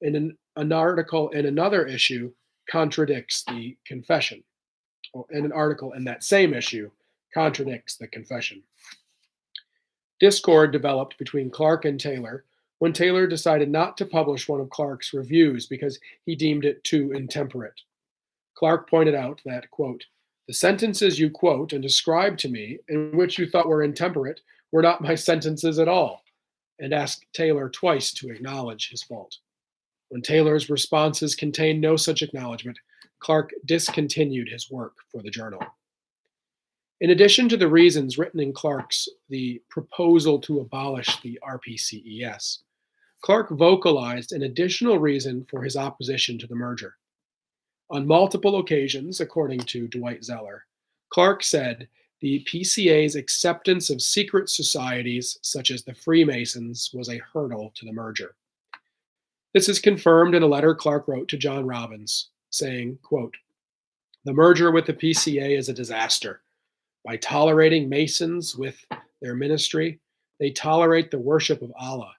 and in an article in another issue contradicts the confession, and an article in that same issue contradicts the confession. Discord developed between Clark and Taylor when Taylor decided not to publish one of Clark's reviews because he deemed it too intemperate. Clark pointed out that, quote, "The sentences you quote and describe to me, in which you thought were intemperate, were not my sentences at all," and asked Taylor twice to acknowledge his fault. When Taylor's responses contained no such acknowledgement, Clark discontinued his work for the journal. In addition to the reasons written in Clark's The Proposal to Abolish the RPCES, Clark vocalized an additional reason for his opposition to the merger. On multiple occasions, according to Dwight Zeller, Clark said the PCA's acceptance of secret societies such as the Freemasons was a hurdle to the merger. This is confirmed in a letter Clark wrote to John Robbins, saying, quote, "The merger with the PCA is a disaster. By tolerating Masons with their ministry, they tolerate the worship of Allah,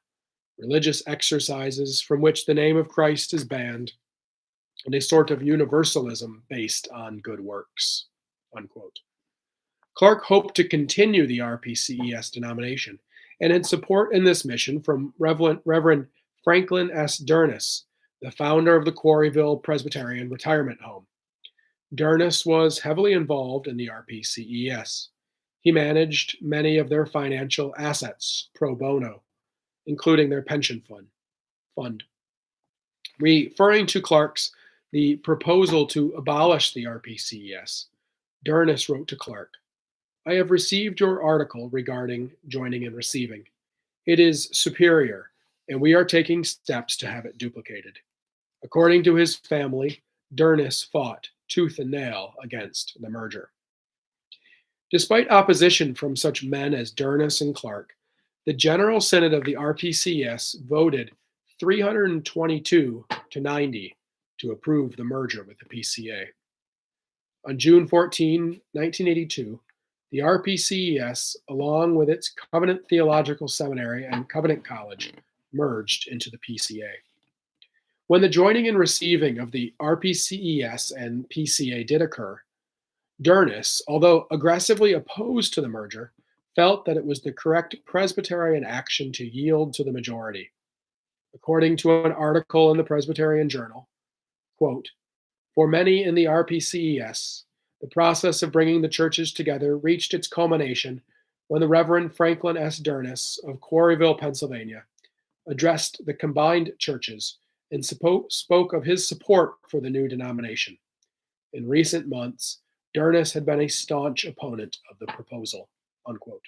religious exercises from which the name of Christ is banned, and a sort of universalism based on good works," unquote. Clark hoped to continue the RPCES denomination and had support in this mission from Reverend Franklin S. Durness, the founder of the Quarryville Presbyterian Retirement Home. Durness was heavily involved in the RPCES. He managed many of their financial assets pro bono, including their pension fund. Referring to Clark's The Proposal to Abolish the RPCES, Durness wrote to Clark, "I have received your article regarding joining and receiving. It is superior, and we are taking steps to have it duplicated." According to his family, Durness fought tooth and nail against the merger. Despite opposition from such men as Durness and Clark, the General Synod of the RPCES voted 322 to 90 to approve the merger with the PCA. On June 14, 1982, the RPCES, along with its Covenant Theological Seminary and Covenant College, merged into the PCA. When the joining and receiving of the RPCES and PCA did occur, Durness, although aggressively opposed to the merger, felt that it was the correct Presbyterian action to yield to the majority. According to an article in the Presbyterian Journal, quote, "For many in the RPCES, the process of bringing the churches together reached its culmination when the Reverend Franklin S. Durness of Quarryville, Pennsylvania, addressed the combined churches and spoke of his support for the new denomination. In recent months, Durness had been a staunch opponent of the proposal," unquote.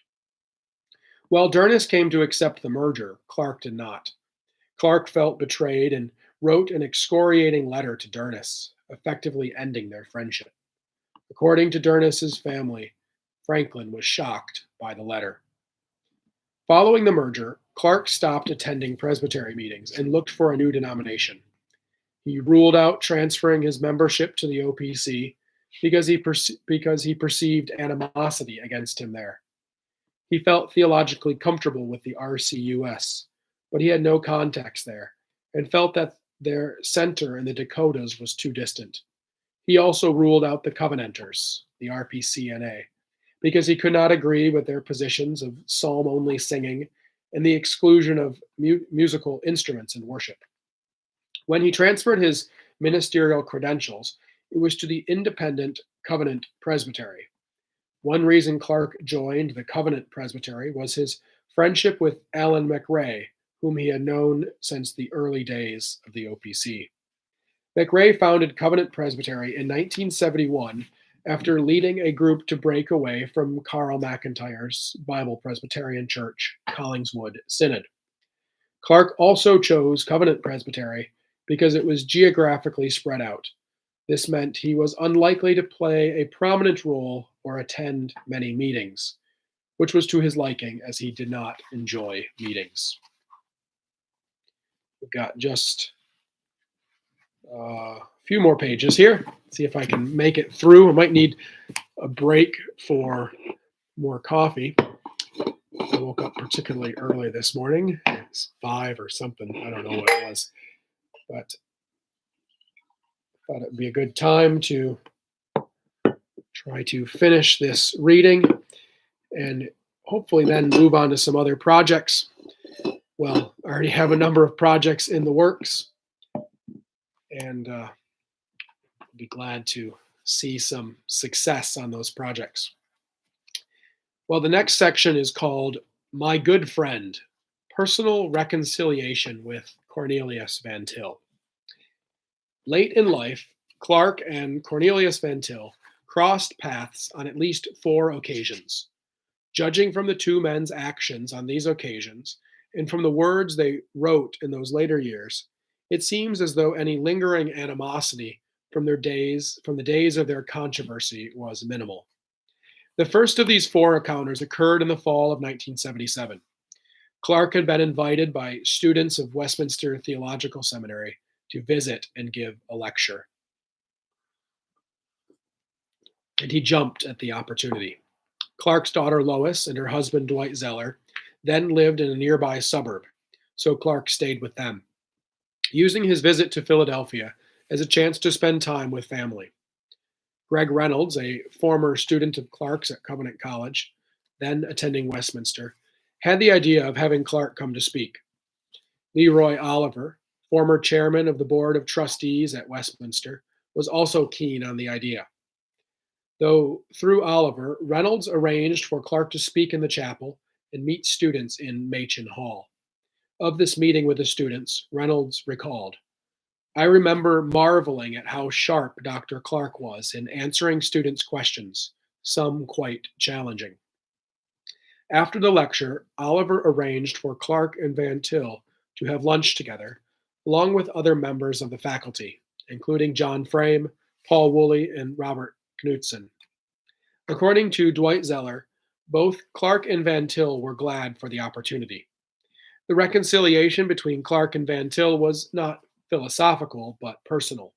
While Durness came to accept the merger, Clark did not. Clark felt betrayed and wrote an excoriating letter to Durness, effectively ending their friendship. According to Durness's family, Franklin was shocked by the letter. Following the merger, Clark stopped attending presbytery meetings and looked for a new denomination. He ruled out transferring his membership to the OPC because he perceived animosity against him there. He felt theologically comfortable with the RCUS, but he had no contacts there and felt that their center in the Dakotas was too distant. He also ruled out the Covenanters, the RPCNA, because he could not agree with their positions of psalm-only singing and the exclusion of musical instruments in worship. When he transferred his ministerial credentials, it was to the independent Covenant Presbytery. One reason Clark joined the Covenant Presbytery was his friendship with Alan McRae, whom he had known since the early days of the OPC. McRae founded Covenant Presbytery in 1971 after leading a group to break away from Carl McIntyre's Bible Presbyterian Church, Collingswood Synod. Clark also chose Covenant Presbytery because it was geographically spread out. This meant he was unlikely to play a prominent role or attend many meetings, which was to his liking as he did not enjoy meetings. We've got just a few more pages here. See if I can make it through. I might need a break for more coffee. I woke up particularly early this morning. It's 5 or something. I don't know what it was. But Thought it would be a good time to try to finish this reading and hopefully then move on to some other projects. Well, I already have a number of projects in the works, and be glad to see some success on those projects. Well, the next section is called My Good Friend, Personal Reconciliation with Cornelius Van Til. Late in life, Clark and Cornelius Van Til crossed paths on at least 4 occasions. Judging from the two men's actions on these occasions, and from the words they wrote in those later years, it seems as though any lingering animosity from the days of their controversy was minimal. The first of these 4 encounters occurred in the fall of 1977. Clark had been invited by students of Westminster Theological Seminary to visit and give a lecture, and he jumped at the opportunity. Clark's daughter Lois and her husband Dwight Zeller then lived in a nearby suburb, so Clark stayed with them, using his visit to Philadelphia as a chance to spend time with family. Greg Reynolds, a former student of Clark's at Covenant College, then attending Westminster, had the idea of having Clark come to speak. Leroy Oliver, former chairman of the Board of Trustees at Westminster, was also keen on the idea. Though through Oliver, Reynolds arranged for Clark to speak in the chapel and meet students in Machen Hall. Of this meeting with the students, Reynolds recalled, I remember marveling at how sharp Dr. Clark was in answering students' questions, some quite challenging. After the lecture, Oliver arranged for Clark and Van Til to have lunch together, along with other members of the faculty, including John Frame, Paul Woolley, and Robert Knudsen. According to Dwight Zeller, both Clark and Van Til were glad for the opportunity. The reconciliation between Clark and Van Til was not philosophical, but personal.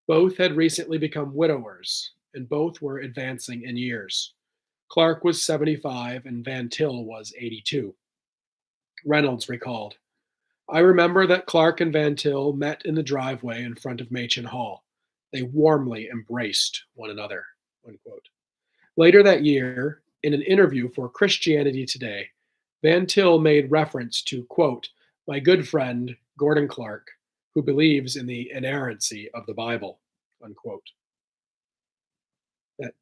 Both had recently become widowers, and both were advancing in years. Clark was 75 and Van Til was 82. Reynolds recalled, I remember that Clark and Van Til met in the driveway in front of Machen Hall. They warmly embraced one another. Unquote. Later that year, in an interview for Christianity Today, Van Til made reference to, quote, my good friend, Gordon Clark, who believes in the inerrancy of the Bible, unquote.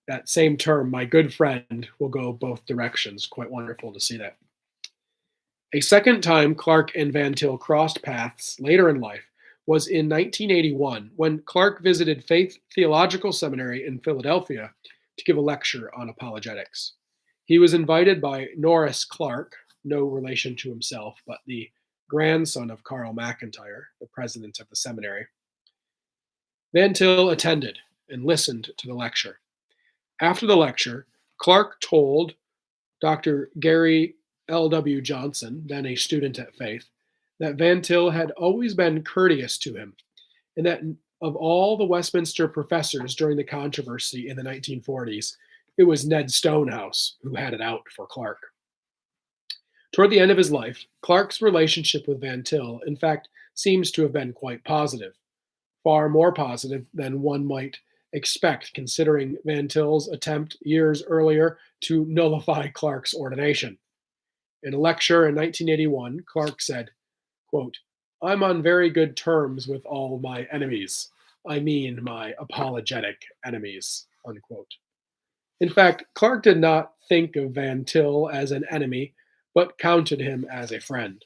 That same term, my good friend, will go both directions. Quite wonderful to see that. A second time Clark and Van Til crossed paths later in life was in 1981 when Clark visited Faith Theological Seminary in Philadelphia to give a lecture on apologetics. He was invited by Norris Clark, no relation to himself, but the grandson of Carl McIntyre, the president of the seminary. Van Til attended and listened to the lecture. After the lecture, Clark told Dr. Gary L.W. Johnson, then a student at Faith, that Van Til had always been courteous to him, and that of all the Westminster professors during the controversy in the 1940s, it was Ned Stonehouse who had it out for Clark. Toward the end of his life, Clark's relationship with Van Til, in fact, seems to have been quite positive, far more positive than one might expect considering Van Til's attempt years earlier to nullify Clark's ordination. In a lecture in 1981, Clark said, quote, I'm on very good terms with all my enemies. I mean my apologetic enemies, unquote. In fact, Clark did not think of Van Til as an enemy, but counted him as a friend.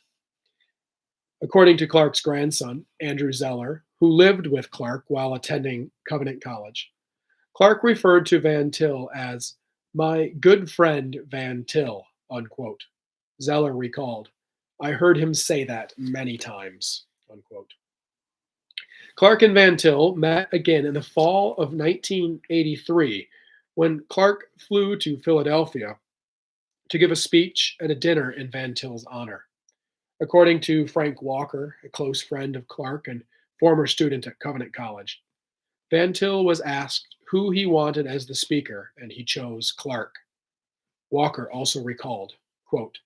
According to Clark's grandson, Andrew Zeller, who lived with Clark while attending Covenant College, Clark referred to Van Til as my good friend Van Til, unquote. Zeller recalled, I heard him say that many times, unquote. Clark and Van Til met again in the fall of 1983 when Clark flew to Philadelphia to give a speech at a dinner in Van Til's honor. According to Frank Walker, a close friend of Clark and former student at Covenant College, Van Til was asked who he wanted as the speaker, and he chose Clark. Walker also recalled, quote,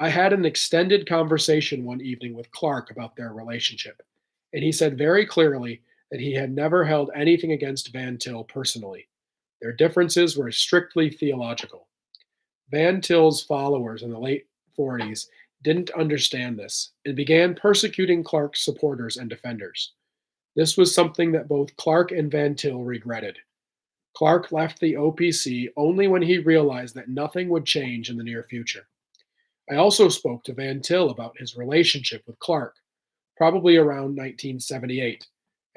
I had an extended conversation one evening with Clark about their relationship, and he said very clearly that he had never held anything against Van Til personally. Their differences were strictly theological. Van Til's followers in the late 40s didn't understand this and began persecuting Clark's supporters and defenders. This was something that both Clark and Van Til regretted. Clark left the OPC only when he realized that nothing would change in the near future. I also spoke to Van Til about his relationship with Clark, probably around 1978,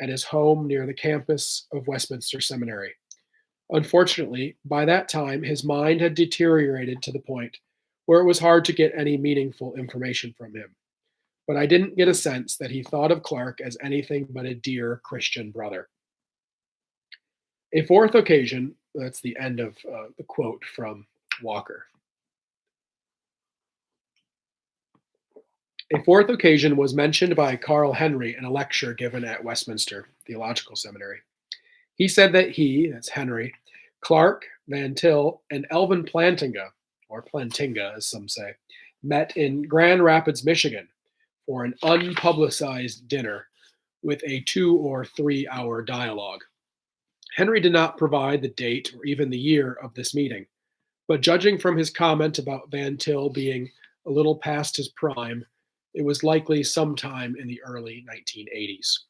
at his home near the campus of Westminster Seminary. Unfortunately, by that time, his mind had deteriorated to the point where it was hard to get any meaningful information from him. But I didn't get a sense that he thought of Clark as anything but a dear Christian brother. A fourth occasion, that's the end of the quote from Walker. A fourth occasion was mentioned by Carl Henry in a lecture given at Westminster Theological Seminary. He said that he, that's Henry, Clark, Van Til, and Elvin Plantinga, or Plantinga as some say, met in Grand Rapids, Michigan for an unpublicized dinner with a 2 or 3 hour dialogue. Henry did not provide the date or even the year of this meeting, but judging from his comment about Van Til being a little past his prime, it was likely sometime in the early 1980s.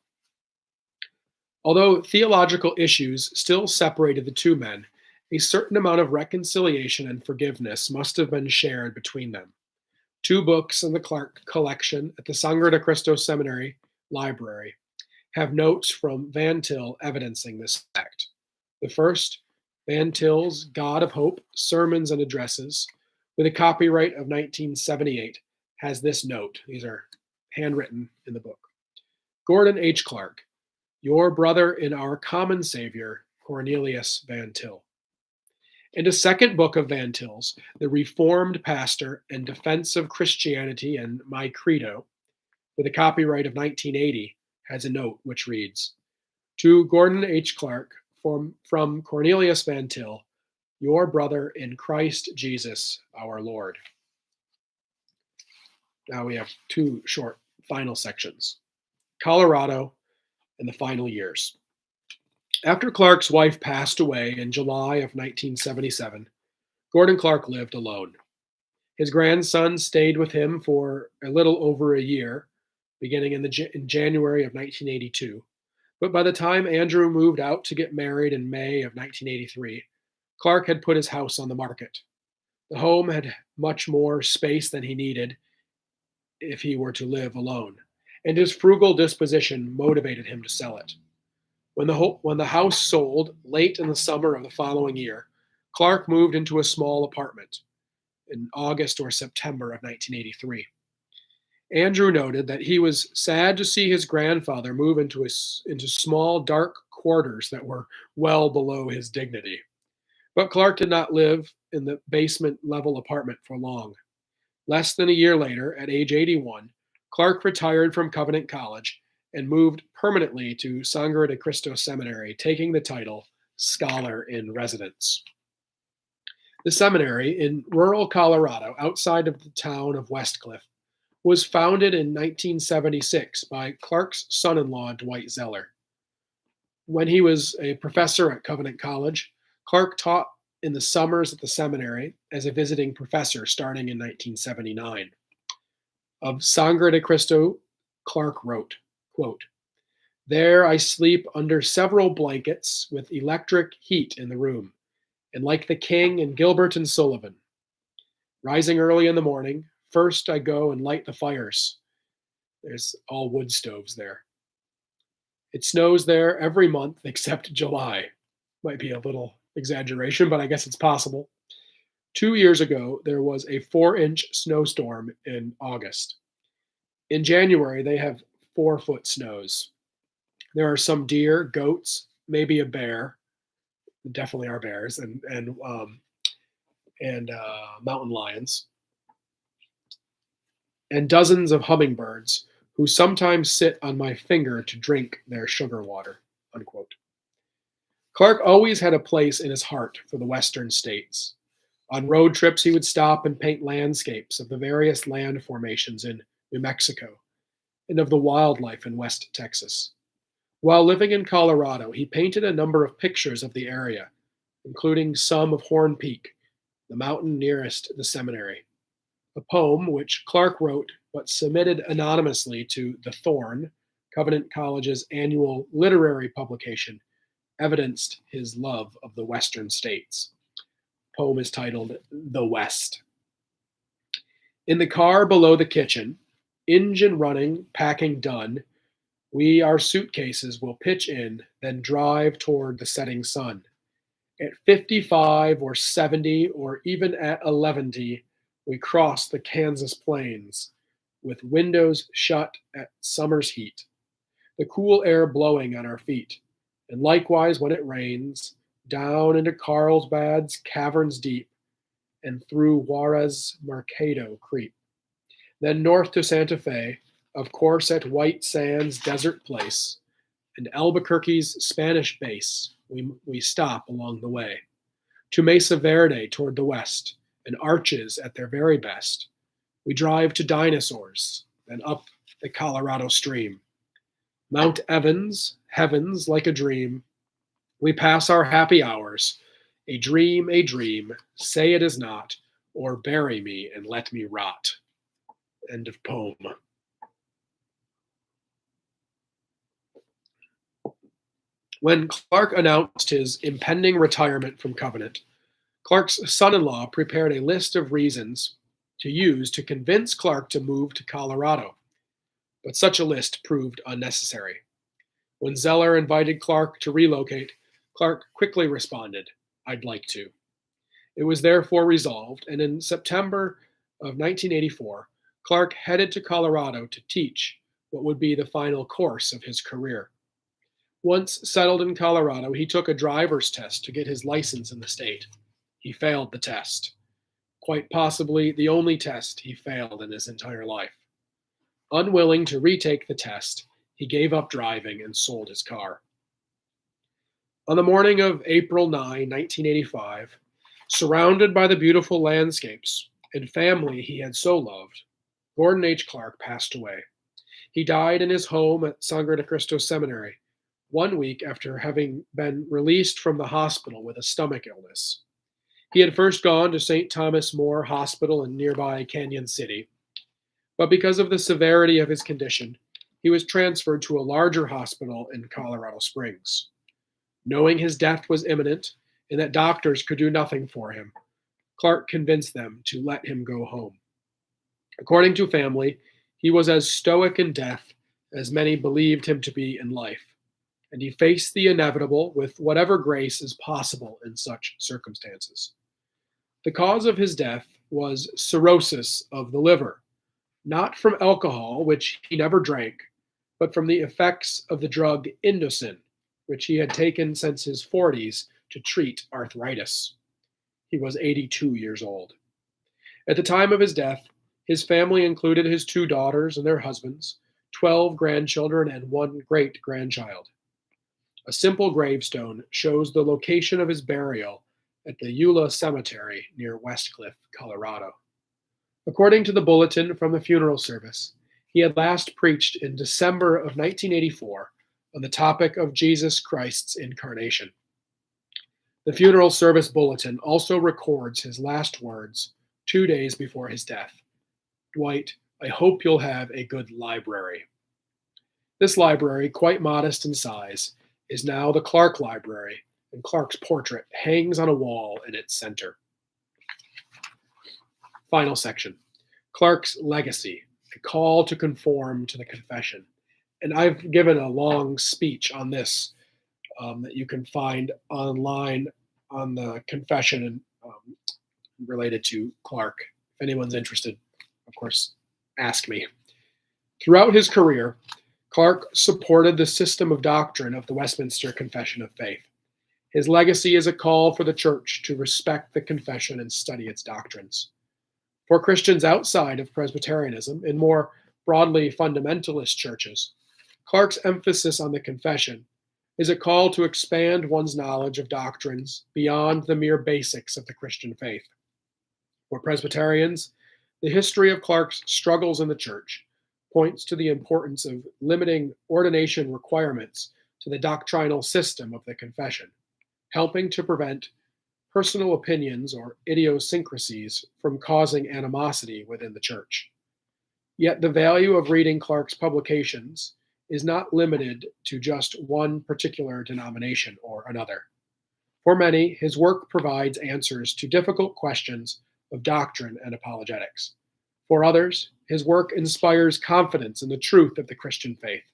Although theological issues still separated the two men, a certain amount of reconciliation and forgiveness must have been shared between them. 2 books in the Clark collection at the Sangre de Cristo Seminary Library have notes from Van Til evidencing this fact. The first, Van Til's God of Hope, Sermons and Addresses, with a copyright of 1978, has this note. These are handwritten in the book. Gordon H. Clark, your brother in our common Savior, Cornelius Van Til. And a second book of Van Til's, The Reformed Pastor and Defense of Christianity and My Credo, with a copyright of 1980, has a note which reads, to Gordon H. Clark from Cornelius Van Til, your brother in Christ Jesus our Lord. Now we have 2 short final sections. Colorado and the final years. After Clark's wife passed away in July of 1977, Gordon Clark lived alone. His grandson stayed with him for a little over a year, beginning in January of 1982. But by the time Andrew moved out to get married in May of 1983, Clark had put his house on the market. The home had much more space than he needed if he were to live alone, and his frugal disposition motivated him to sell it. When the house sold late in the summer of the following year, Clark moved into a small apartment in August or September of 1983. Andrew noted that he was sad to see his grandfather move into small, dark quarters that were well below his dignity. But Clark did not live in the basement level apartment for long. Less than a year later, at age 81, Clark retired from Covenant College and moved permanently to Sangre de Cristo Seminary, taking the title Scholar in Residence. The seminary in rural Colorado, outside of the town of Westcliff, was founded in 1976 by Clark's son-in-law, Dwight Zeller. When he was a professor at Covenant College, Clark taught in the summers at the seminary as a visiting professor starting in 1979. Of Sangre de Cristo, Clark wrote, quote, there I sleep under several blankets with electric heat in the room, and like the king in Gilbert and Sullivan. Rising early in the morning, first I go and light the fires. There's all wood stoves there. It snows there every month except July. Might be a little exaggeration, but I guess it's possible. 2 years ago, there was a 4-inch snowstorm in August. In January, they have 4-foot snows. There are some deer, goats, maybe a bear. Definitely are bears and mountain lions, and dozens of hummingbirds who sometimes sit on my finger to drink their sugar water. Unquote. Clark always had a place in his heart for the western states. On road trips, he would stop and paint landscapes of the various land formations in New Mexico and of the wildlife in West Texas. While living in Colorado, he painted a number of pictures of the area, including some of Horn Peak, the mountain nearest the seminary. A poem which Clark wrote but submitted anonymously to The Thorn, Covenant College's annual literary publication, evidenced his love of the Western states. The poem is titled The West. In the car below the kitchen, engine running, packing done, we our suitcases will pitch in, then drive toward the setting sun. At 55 or 70 or even at 11, we cross the Kansas plains with windows shut at summer's heat, the cool air blowing on our feet, and likewise when it rains, down into Carlsbad's caverns deep, and through Juarez Mercado creep. Then north to Santa Fe, of course at White Sands Desert Place, and Albuquerque's Spanish base, we stop along the way. To Mesa Verde toward the west, and Arches at their very best. We drive to Dinosaurs, then up the Colorado stream. Mount Evans, heavens like a dream. We pass our happy hours, a dream, say it is not, or bury me and let me rot. End of poem. When Clark announced his impending retirement from Covenant, Clark's son-in-law prepared a list of reasons to use to convince Clark to move to Colorado, but such a list proved unnecessary. When Zeller invited Clark to relocate, Clark quickly responded, "I'd like to." It was therefore resolved, and in September of 1984, Clark headed to Colorado to teach what would be the final course of his career. Once settled in Colorado, he took a driver's test to get his license in the state. He failed the test, quite possibly the only test he failed in his entire life. Unwilling to retake the test, he gave up driving and sold his car. On the morning of April 9, 1985, surrounded by the beautiful landscapes and family he had so loved, Gordon H. Clark passed away. He died in his home at Sangre de Cristo Seminary, 1 week after having been released from the hospital with a stomach illness. He had first gone to St. Thomas More Hospital in nearby Canyon City, but because of the severity of his condition, he was transferred to a larger hospital in Colorado Springs. Knowing his death was imminent and that doctors could do nothing for him, Clark convinced them to let him go home. According to family, he was as stoic in death as many believed him to be in life, and he faced the inevitable with whatever grace is possible in such circumstances. The cause of his death was cirrhosis of the liver, not from alcohol, which he never drank, but from the effects of the drug Indocin, which he had taken since his 40s to treat arthritis. He was 82 years old. At the time of his death, his family included his 2 daughters and their husbands, 12 grandchildren, and 1 great-grandchild. A simple gravestone shows the location of his burial at the Eula Cemetery near Westcliff, Colorado. According to the bulletin from the funeral service, he had last preached in December of 1984 on the topic of Jesus Christ's incarnation. The funeral service bulletin also records his last words 2 days before his death. "Dwight, I hope you'll have a good library." This library, quite modest in size, is now the Clark Library, and Clark's portrait hangs on a wall in its center. Final section. Clark's legacy, a call to conform to the confession. And I've given a long speech on this that you can find online on the confession and related to Clark. If anyone's interested, of course, ask me. Throughout his career, Clark supported the system of doctrine of the Westminster Confession of Faith. His legacy is a call for the church to respect the confession and study its doctrines. For Christians outside of Presbyterianism and more broadly fundamentalist churches, Clark's emphasis on the confession is a call to expand one's knowledge of doctrines beyond the mere basics of the Christian faith. For Presbyterians, the history of Clark's struggles in the church points to the importance of limiting ordination requirements to the doctrinal system of the confession, helping to prevent personal opinions or idiosyncrasies from causing animosity within the church. Yet the value of reading Clarke's publications is not limited to just one particular denomination or another. For many, his work provides answers to difficult questions of doctrine and apologetics. For others, his work inspires confidence in the truth of the Christian faith.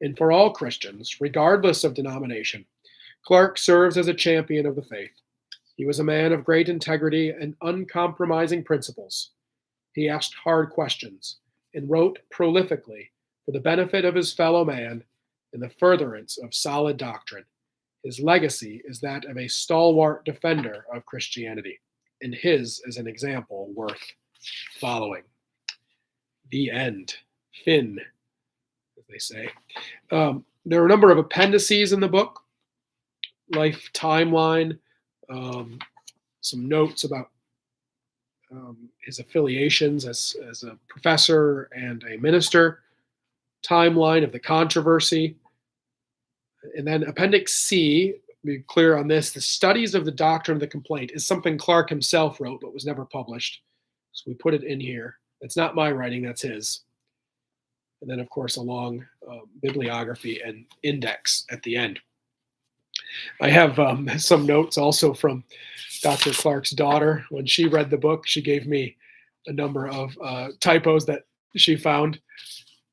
And for all Christians, regardless of denomination, Clarke serves as a champion of the faith. He was a man of great integrity and uncompromising principles. He asked hard questions and wrote prolifically for the benefit of his fellow man in the furtherance of solid doctrine. His legacy is that of a stalwart defender of Christianity, and his is an example worth following. The end. Fin, as they say. There are a number of appendices in the book, life timeline, some notes about his affiliations as a professor and a minister, timeline of the controversy, and then Appendix C, be clear on this, the studies of the doctrine of the complaint is something Clarke himself wrote but was never published. So we put it in here. It's not my writing, that's his. And then, of course, a long bibliography and index at the end. I have some notes also from Dr. Clarke's daughter. When she read the book, she gave me a number of typos that she found,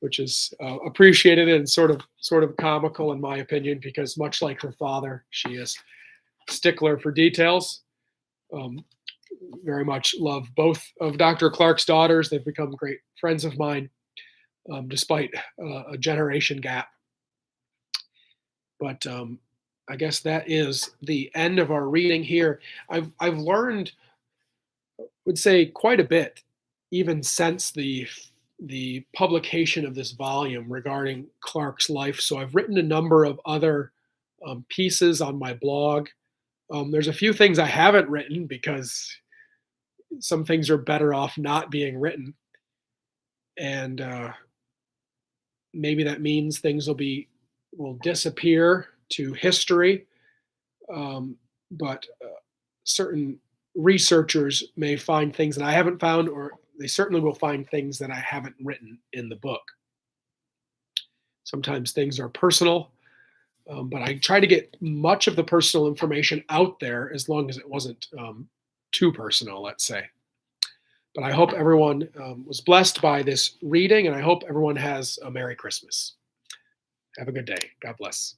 which is appreciated and sort of comical in my opinion, because much like her father, she is a stickler for details. Very much love both of Dr. Clarke's daughters. They've become great friends of mine, despite a generation gap. But I guess that is the end of our reading here. I've learned, I would say, quite a bit, even since the publication of this volume regarding Clarke's life. So I've written a number of other pieces on my blog. There's a few things I haven't written because some things are better off not being written. And maybe that means things will disappear to history. But certain researchers may find things that I haven't found, or they certainly will find things that I haven't written in the book. Sometimes things are personal, but I try to get much of the personal information out there as long as it wasn't too personal, let's say. But I hope everyone was blessed by this reading, and I hope everyone has a Merry Christmas. Have a good day. God bless.